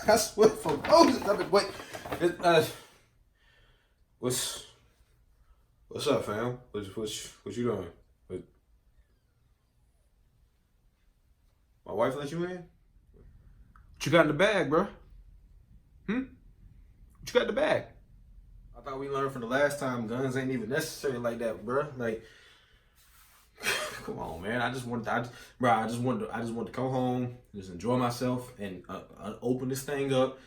I swear for Moses, I've been waiting. What's up, fam? What you doing? My wife let you in? What you got in the bag, bro? What you got in the bag? I thought we learned from the last time guns ain't even necessary like that, bro. Like, come on, man. I just wanted to come home, just enjoy myself, and open this thing up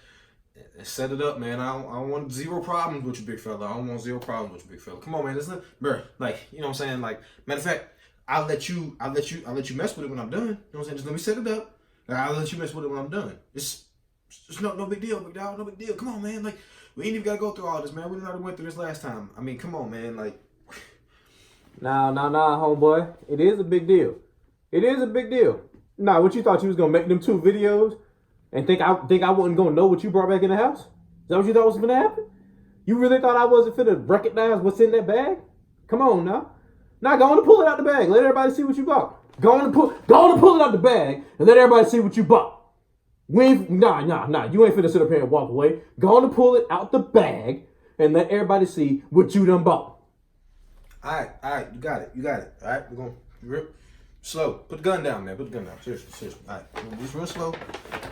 and set it up, man. I don't want zero problems with you, big fella. I don't want zero problems with you, big fella. Come on, man. Listen, bro. Like, you know what I'm saying? Like, matter of fact, I'll let you mess with it when I'm done. You know what I'm saying? Just let me set it up. Like, I'll let you mess with it when I'm done. It's no big deal, big dog. No big deal. Come on, man. Like, we ain't even gotta go through all this, man. We already went through this last time. I mean, come on, man. Like, Nah, homeboy. It is a big deal. It is a big deal. Nah, what you thought you was gonna make them 2 videos and think I wasn't gonna know what you brought back in the house? Is that what you thought was gonna happen? You really thought I wasn't finna recognize what's in that bag? Come on now. Now go on and pull it out the bag. Let everybody see what you bought. Go on and pull it out the bag and let everybody see what you bought. Nah. You ain't finna sit up here and walk away. Go on and pull it out the bag and let everybody see what you done bought. All right, you got it. All right, we're gonna rip slow. Put the gun down, man. Put the gun down. Seriously. All right, we're gonna do this real slow.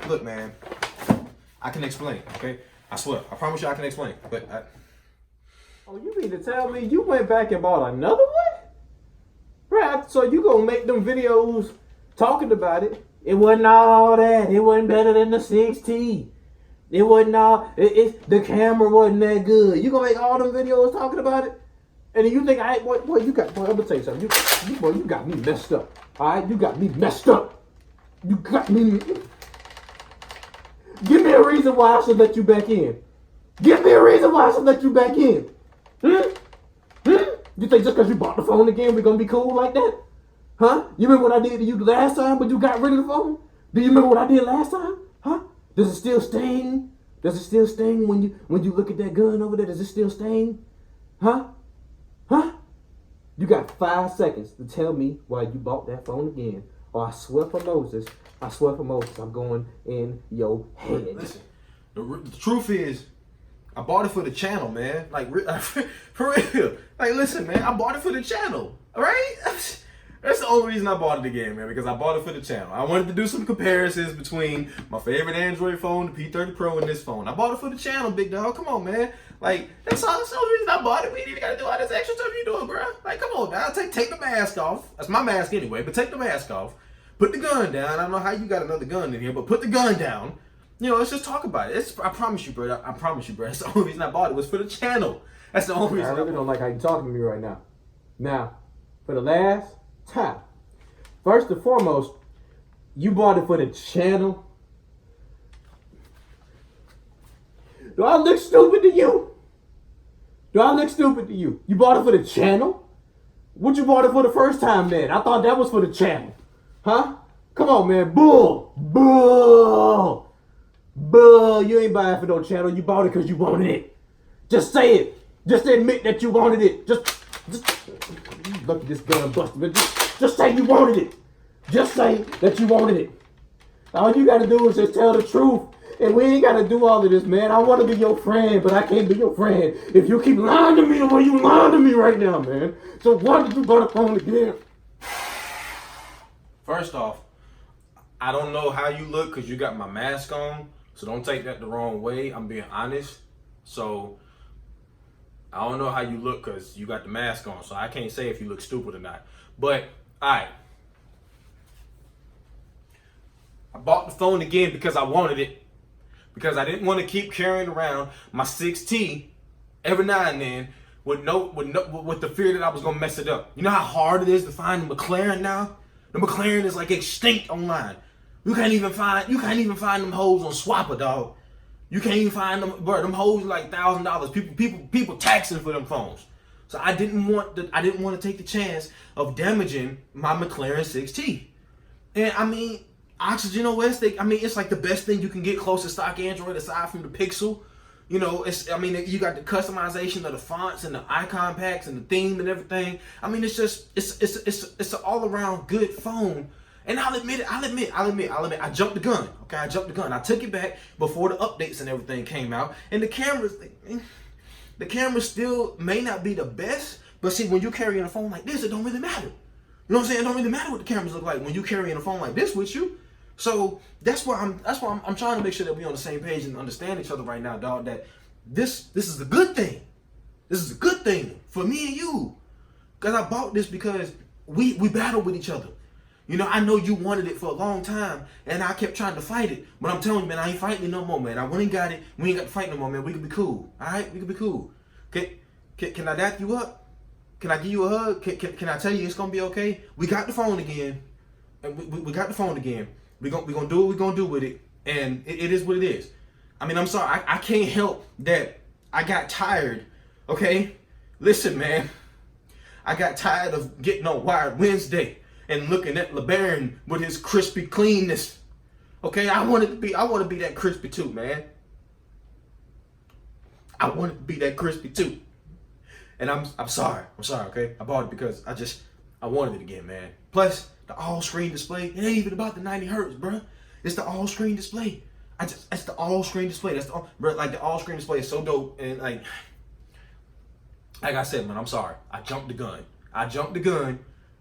Look, man, I can explain, okay? I swear, I promise you I can explain. But Oh, you mean to tell me you went back and bought another one? Right, so you gonna make them videos talking about it. It wasn't all that. It wasn't better than the 6T. It wasn't all, the camera wasn't that good. You gonna make all them videos talking about it? And then you think boy, I'm gonna tell you something. You got me messed up. Alright, you got me messed up. You got me. Give me a reason why I should let you back in. Give me a reason why I should let you back in. You think just because you bought the phone again, we're gonna be cool like that? Huh? You remember what I did to you the last time when you got rid of the phone? Do you remember what I did last time? Huh? Does it still sting? Does it still sting when you look at that gun over there? Does it still sting? Huh? You got 5 seconds to tell me why you bought that phone again, or I swear for Moses, I'm going in your head. Listen, the truth is, I bought it for the channel, man. Like, for real. Like, listen, man, I bought it for the channel, all right? That's the only reason I bought it again, man, because I bought it for the channel. I wanted to do some comparisons between my favorite Android phone, the P30 Pro, and this phone. I bought it for the channel, big dog. Come on, man. Like, that's the only reason I bought it. We ain't even got to do all this extra stuff you doing, bro. Like, come on now. Take the mask off. That's my mask anyway, but take the mask off. Put the gun down. I don't know how you got another gun in here, but put the gun down. You know, let's just talk about it. I promise you, bro. I promise you, bro. That's the only reason I bought it was for the channel. That's the only reason. I really don't like how you're talking to me right now. Now, for the last time, first and foremost, you bought it for the channel. Do I look stupid to you? You bought it for the channel? What you bought it for the first time, then? I thought that was for the channel. Huh? Come on, man. Bull. You ain't buying it for no channel. You bought it because you wanted it. Just say it. Just admit that you wanted it. Just look at this gun busted. Just say you wanted it. Just say that you wanted it. All you gotta do is just tell the truth. And we ain't gotta do all of this, man. I wanna be your friend, but I can't be your friend if you keep lying to me the way you lying to me right now, man. So why did you buy the phone again? First off, I don't know how you look because you got my mask on. So don't take that the wrong way. I'm being honest. So I don't know how you look because you got the mask on. So I can't say if you look stupid or not. But, all right. I bought the phone again because I wanted it. Because I didn't want to keep carrying around my 6T every now and then with the fear that I was going to mess it up. You know how hard it is to find the McLaren now? The McLaren is like extinct online. You can't even find them hoes on Swapper, dog. You can't even find them, bro. Them hoes are like $1,000. People taxing for them phones. So I didn't want to take the chance of damaging my McLaren 6T. And I mean, Oxygen OS, it's like the best thing you can get close to stock Android aside from the Pixel. You know, you got the customization of the fonts and the icon packs and the theme and everything. I mean, it's an all around good phone. And I'll admit, I jumped the gun. Okay, I jumped the gun. I took it back before the updates and everything came out. And the cameras still may not be the best, but see, when you're carrying a phone like this, it don't really matter. You know what I'm saying? It don't really matter what the cameras look like when you carrying a phone like this with you. So that's why I'm trying to make sure that we're on the same page and understand each other right now, dog. That this is a good thing. This is a good thing for me and you. Cause I bought this because we battle with each other. You know, I know you wanted it for a long time, and I kept trying to fight it. But I'm telling you, man, I ain't fighting it no more, man. I went and got it. We ain't got to fight no more, man. We can be cool. All right, we can be cool. Can I dap you up? Can I give you a hug? Can I tell you it's gonna be okay? We got the phone again, and we got the phone again. We gonna do what we gonna do with it, and it is what it is. I mean, I'm sorry, I can't help that I got tired. Okay, listen, man. I got tired of getting on Wired Wednesday and looking at LeBaron with his crispy cleanness. Okay, I want to be that crispy too, man. I want it to be that crispy too. And I'm sorry, okay? I bought it because I wanted it again, man. Plus, the all-screen display, it ain't even about the 90 hertz, bro. It's the all-screen display. It's the all-screen display. Like the all-screen display is so dope, and like I said, man, I'm sorry. I jumped the gun,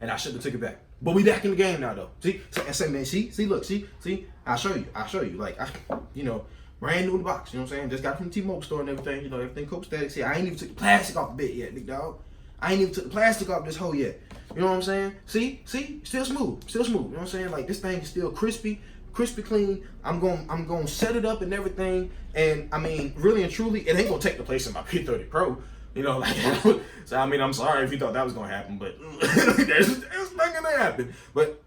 and I should have took it back. But we back in the game now, though. See, I said, man, look, I'll show you. Like, brand new in the box. You know what I'm saying? Just got it from the T-Mobile store and everything. You know, everything copacetic. See, I ain't even took the plastic off the bit yet, big dog. I ain't even took the plastic off this hole yet. You know what I'm saying? See, still smooth. You know what I'm saying? Like, this thing is still crispy clean. I'm going to set it up and everything. And I mean, really and truly, it ain't gonna take the place of my P30 Pro. You know, like, so I mean, I'm sorry if you thought that was gonna happen, but that's not gonna happen. But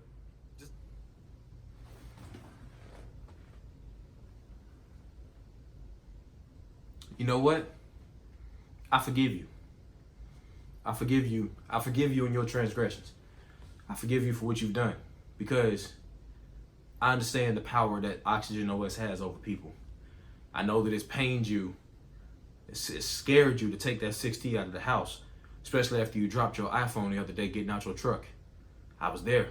you know what? I forgive you. I forgive you in your transgressions. I forgive you for what you've done, because I understand the power that Oxygen OS has over people. I know that it's pained you. It scared you to take that 6T out of the house, especially after you dropped your iPhone the other day getting out your truck. I was there.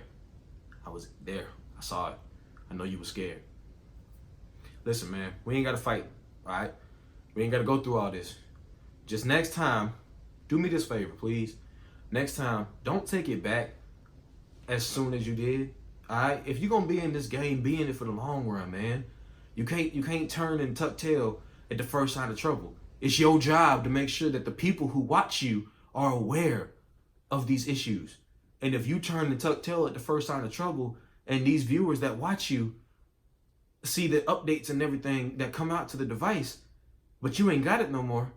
I saw it. I know you were scared. Listen, man, we ain't got to fight, all right? We ain't got to go through all this. Just next time, do me this favor, please. Next time, don't take it back as soon as you did, all right? If you're going to be in this game, be in it for the long run, man. You can't turn and tuck tail at the first sign of trouble. It's your job to make sure that the people who watch you are aware of these issues. And if you turn and tuck tail at the first sign of trouble, and these viewers that watch you see the updates and everything that come out to the device, but you ain't got it no more,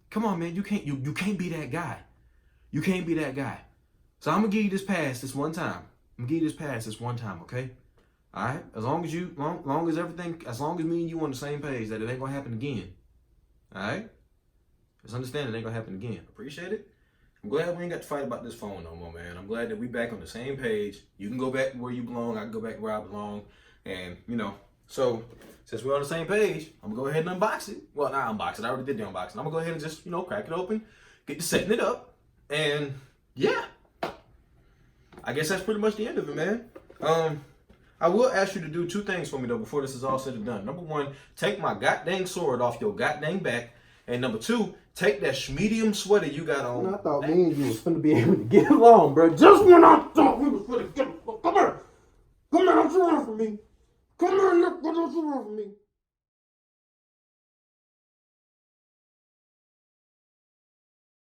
come on, man, you can't be that guy. You can't be that guy. So I'm gonna give you this pass this one time. Okay? All right? As long as me and you on the same page, that it ain't gonna happen again. All right? Just understand it ain't gonna happen again. Appreciate it. I'm glad we ain't got to fight about this phone no more, man. I'm glad that we back on the same page. You can go back where you belong. I can go back where I belong. And, so since we're on the same page, I'm gonna go ahead and unbox it. Well, not unbox it. I already did the unboxing. I'm gonna go ahead and just, crack it open, get to setting it up. And yeah, I guess that's pretty much the end of it, man. I will ask you to do two things for me, though, before this is all said and done. Number one, take my goddamn sword off your goddamn back. And number two, take that medium sweater you got on. I thought me and you was finna be able to get along, bro. Just when I thought we was finna get along. Come here, don't you run from me. Come here, look, don't you run from me.